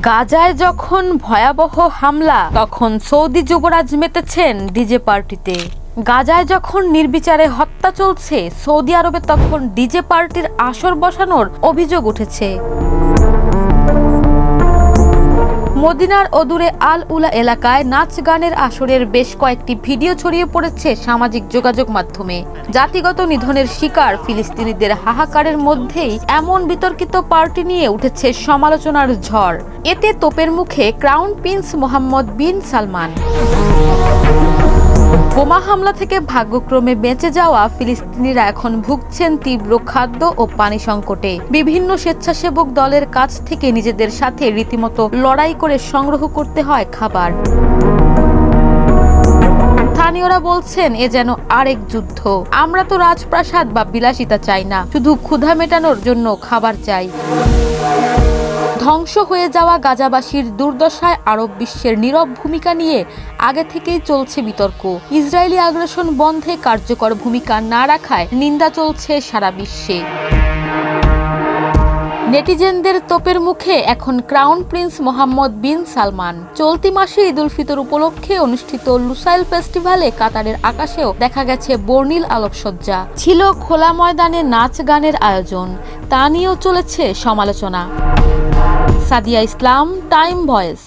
গাজায় যখন ভয়াবহ হামলা, তখন সৌদি যুবরাজ মেতেছেন ডিজে পার্টিতে। গাজায় যখন নির্বিচারে হত্যা চলছে, সৌদি আরবে তখন ডিজে পার্টির আসর বসানোর অভিযোগ উঠেছে। মদিনার অদূরে আল উলা এলাকায় নাচ গানের আসরের বেশ কয়েকটি ভিডিও ছড়িয়ে পড়েছে সামাজিক যোগাযোগ মাধ্যমে। জাতিগত নিধনের শিকার ফিলিস্তিনিদের হাহাকারের মধ্যেই এমন বিতর্কিত পার্টি নিয়ে উঠেছে সমালোচনার ঝড়। এতে তোপের মুখে ক্রাউন প্রিন্স মোহাম্মদ বিন সালমান। বোমা হামলা থেকে ভাগ্যক্রমে বেঁচে যাওয়া ফিলিস্তিনিরা এখন ভুগছেন তীব্র খাদ্য ও পানি সংকটে। বিভিন্ন স্বেচ্ছাসেবক দলের কাছ থেকে নিজেদের সাথে রীতিমতো লড়াই করে সংগ্রহ করতে হয় খাবার। স্থানীয়রা বলছেন, এ যেন আরেক যুদ্ধ। আমরা তো রাজপ্রাসাদ বা বিলাসিতা চাই না, শুধু ক্ষুধা মেটানোর জন্য খাবার চাই। ধ্বংস হয়ে যাওয়া গাজাবাসীর দুর্দশায় আরব বিশ্বের নীরব ভূমিকা নিয়ে আগে থেকেই চলছে বিতর্ক। ইসরায়েলি আগ্রাসন বন্ধে কার্যকর ভূমিকা না রাখায় নিন্দা চলছে সারা বিশ্বে। নেটিজেনদের তোপের মুখে এখন ক্রাউন প্রিন্স মোহাম্মদ বিন সালমান। চলতি মাসে ঈদ উল ফিতর উপলক্ষে অনুষ্ঠিত লুসাইল ফেস্টিভ্যালে কাতারের আকাশেও দেখা গেছে বর্ণিল আলোকসজ্জা। ছিল খোলা ময়দানে নাচ গানের আয়োজন, তা নিয়েও চলেছে সমালোচনা। সাদিয়া ইসলাম, টাইম ভয়েস।